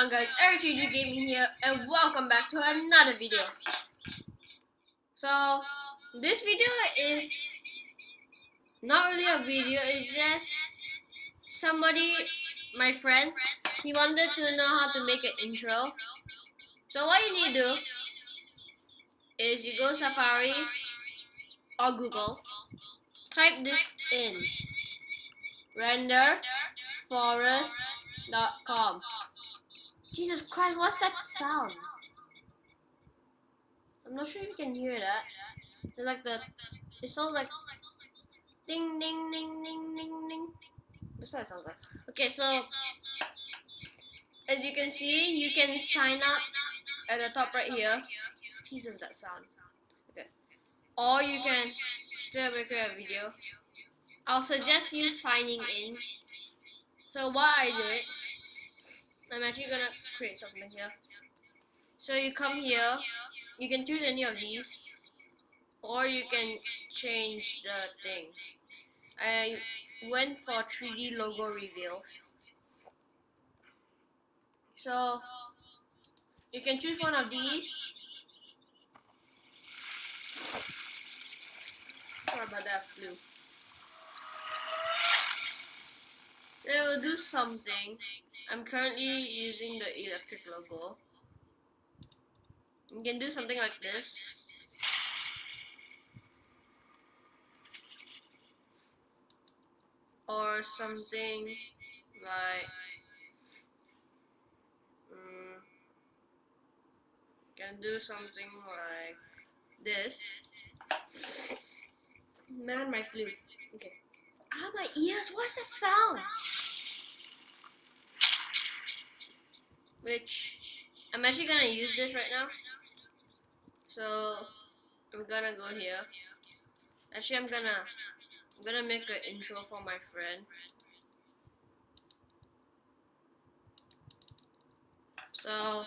on guys, RTG Gaming here, and welcome back to another video. So, this video is not really a video, it's just somebody, my friend, he wanted to know how to make an intro. So what you need to do is you go Safari or Google, type this in, renderforest.com. Jesus Christ, what's that sound? I'm not sure if you can hear that. It's like it sounds like ding ding ding ding ding ding. That's what it sounds like. Okay, so as you can see, you can sign up at the top right here. Jesus, that sound. Okay. Or you can straight away create a video. I'll suggest you signing in. So what I did, I'm actually gonna create something here. So you come here, you can choose any of these, or you can change the thing. I went for 3D logo reveals. So you can choose one of these. Sorry about that flu. It will do something. I'm currently using the electric logo. You can do something like this. Or something like can do something like this. Man, my flu. Okay. Ah, my ears. What's that sound? Which I'm actually gonna use this right now. So I'm gonna go here. Actually, I'm gonna make an intro for my friend. So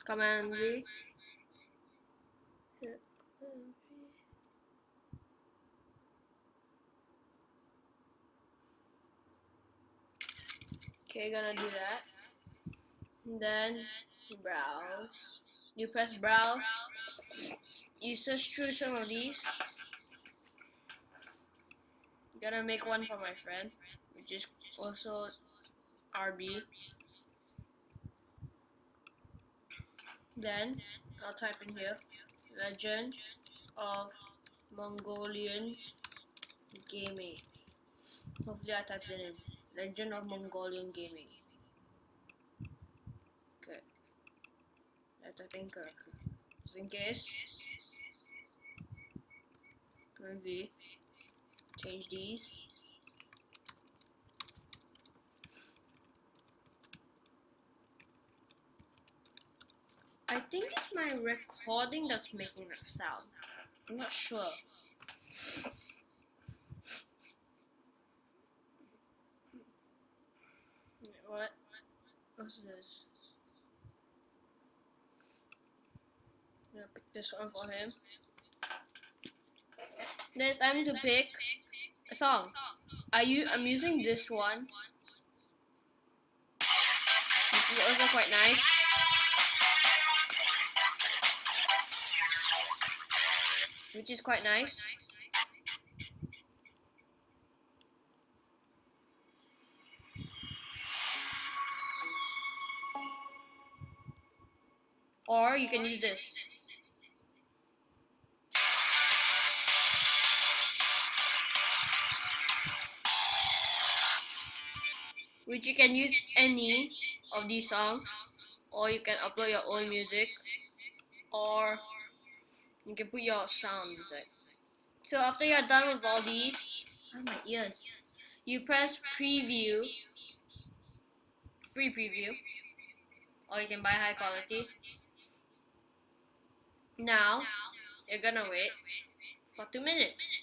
Command V. Okay, gonna do that. And then browse. You press browse. You search through some of these. Gonna make one for my friend, which is also RB. Then I'll type in here, Legend of Mongolian Gaming. Hopefully I typed it in. Legend of Mongolian Gaming. Okay. I typed in correctly. Just in case. Command V. Change these. I think it's my recording that's making that sound. I'm not sure. What's this? I'm gonna pick this one for him. Then it's time to pick a song. I'm using this one. This is also quite nice. Which is quite nice. Or you can use this. Which you can use any of these songs, or you can upload your own music, or you can put your sound inside. So after you're done with all these, oh my ears, you press preview, free preview, or you can buy high quality. Now you're gonna wait for 2 minutes.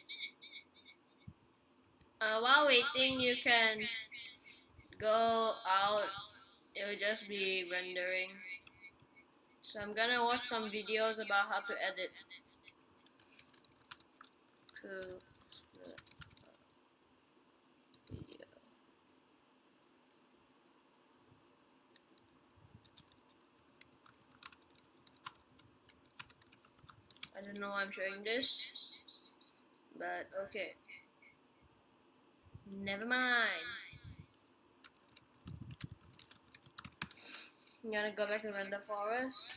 While waiting, you can go out. It will just be rendering. So I'm gonna watch some videos about how to edit to the video. I don't know why I'm showing this, but okay. Never mind. I'm gonna go back to render forest.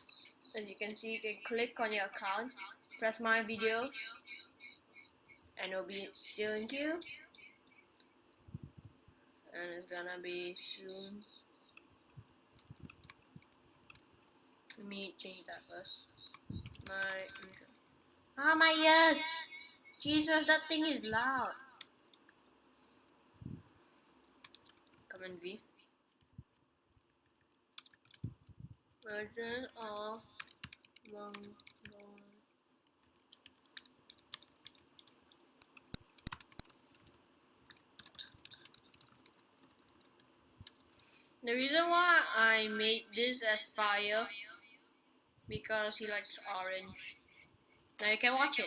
As you can see, you can click on your account, press my video, and it'll be still in queue. And it's gonna be soon. Let me change that first. My intro. Ah, my ears! Jesus, that thing is loud. Command V. Version of Mongol. The reason why I made this as fire because he likes orange. Now you can watch it.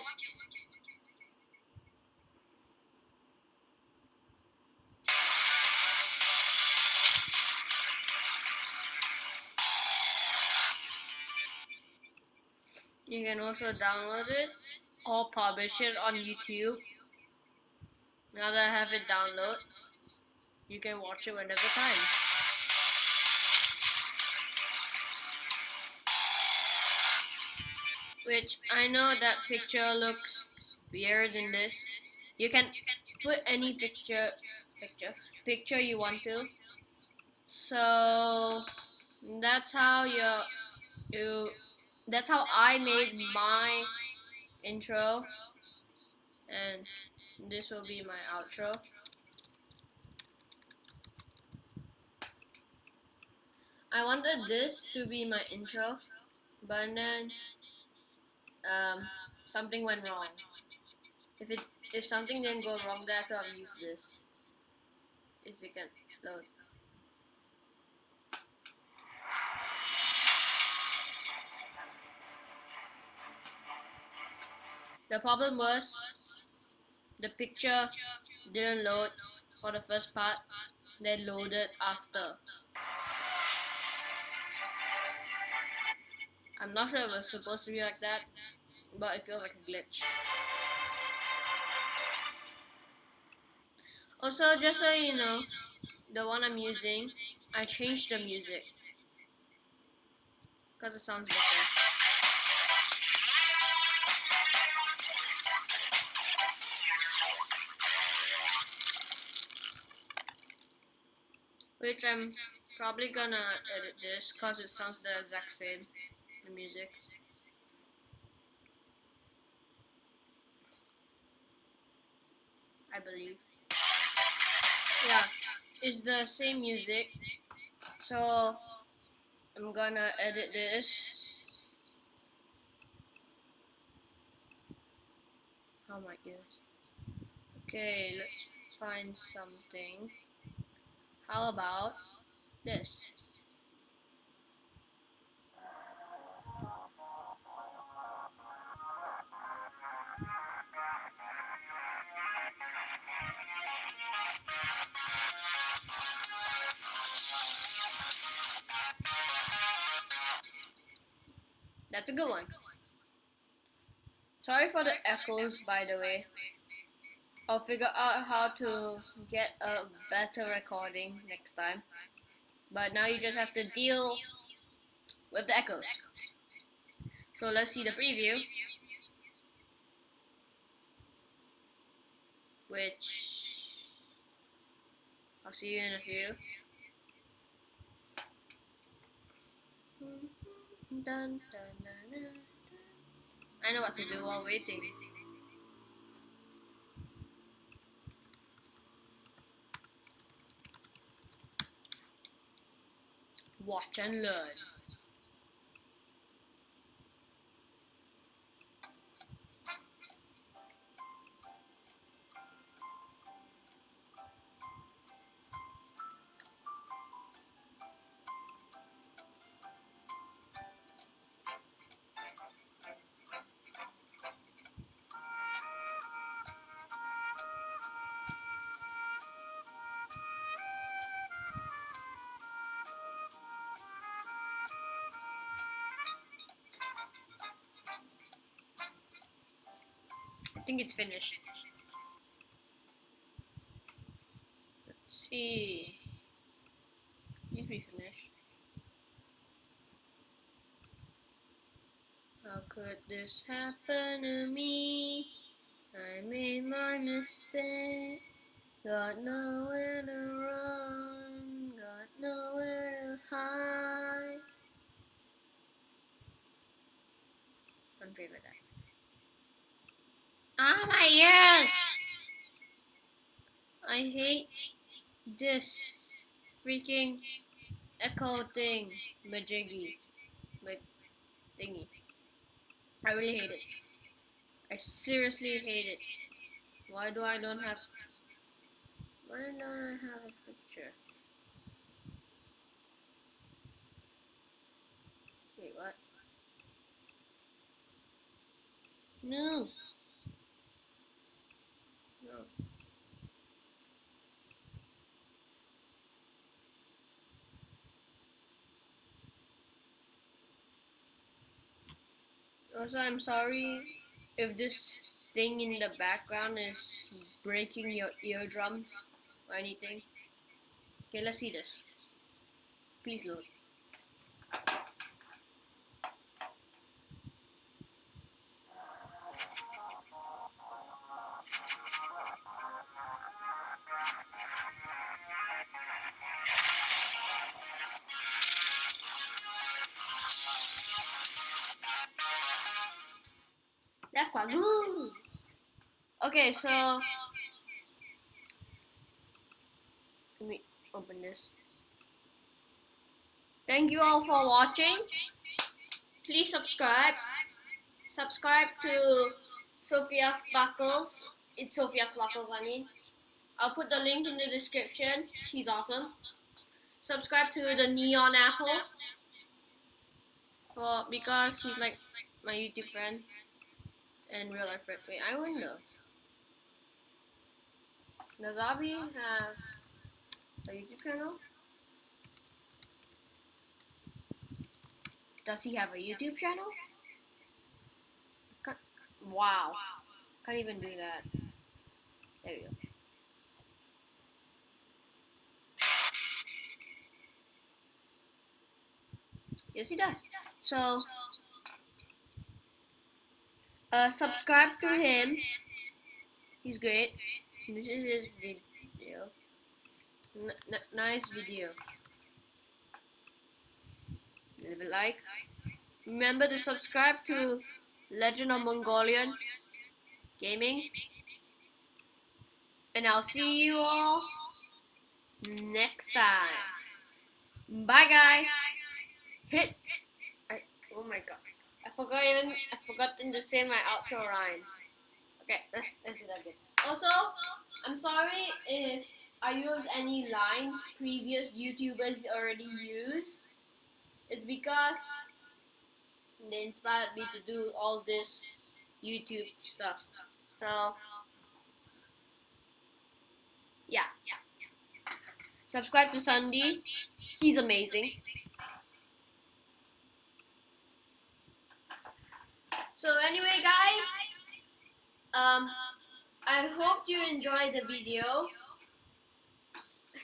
You can also download it or publish it on YouTube. Now that I have it download, you can watch it whenever time. Which I know that picture looks weird in this. You can put any picture you want to. So that's how that's how I made my intro, and this will be my outro. I wanted this to be my intro, but then something went wrong. If something didn't go wrong, then I could have used this. If we can load. The problem was the picture didn't load for the first part, then loaded after. I'm not sure if it was supposed to be like that, but it feels like a glitch. Also, just so you know, the one I'm using, I changed the music because it sounds better. Which I'm probably gonna edit this because it sounds the exact same, the music. I believe. Yeah, it's the same music. So I'm gonna edit this. Oh my goodness. Okay, let's find something. How about this? That's a good one. Sorry for the echoes, by the way. I'll figure out how to get a better recording next time. But now you just have to deal with the echoes. So let's see the preview. Which I'll see you in a few. Dun, dun, dun, dun. I know what to do while waiting. Watch and learn. think it's finished. Let's see. Needs to be finished. How could this happen to me? I made my mistake. Got nowhere to run. Got nowhere to hide. Unfavorite that. Ah, my ears! I hate this freaking echo thing. Majiggy. My thingy. I really hate it. I seriously hate it. Why don't I have a picture? Wait, what? No. No. Also, I'm sorry if this thing in the background is breaking your eardrums or anything. Okay, let's see this. Please load. That's quite good. Okay, so let me open this. Thank you all for watching. Please subscribe. Subscribe to Sophia Sparkles. It's Sophia Sparkles, I mean. I'll put the link in the description. She's awesome. Subscribe to the Neon Apple. Well, because she's like my YouTube friend and real life friend. Wait, I wonder. Does Abby have a YouTube channel? Does he have a YouTube channel? Wow. Can't even do that. There we go. Yes, he does. So, subscribe to him. He's great. This is his video. Nice video. Leave a like. Remember to subscribe to Legend of Mongolian Gaming. And I'll see you all next time. Bye, guys. Oh my god. I forgot to say my outro rhyme. Okay, let's do that again. Also, I'm sorry if I use any lines previous YouTubers already used. It's because they inspired me to do all this YouTube stuff. So, yeah. Subscribe to Sunday. He's amazing. So anyway, guys, I hope you enjoyed the video.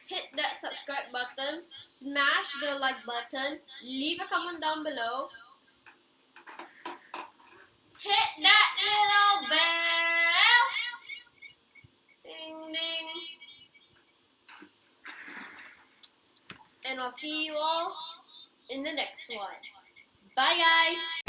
Hit that subscribe button, smash the like button, leave a comment down below, hit that little bell, ding ding, and I'll see you all in the next one. Bye, guys.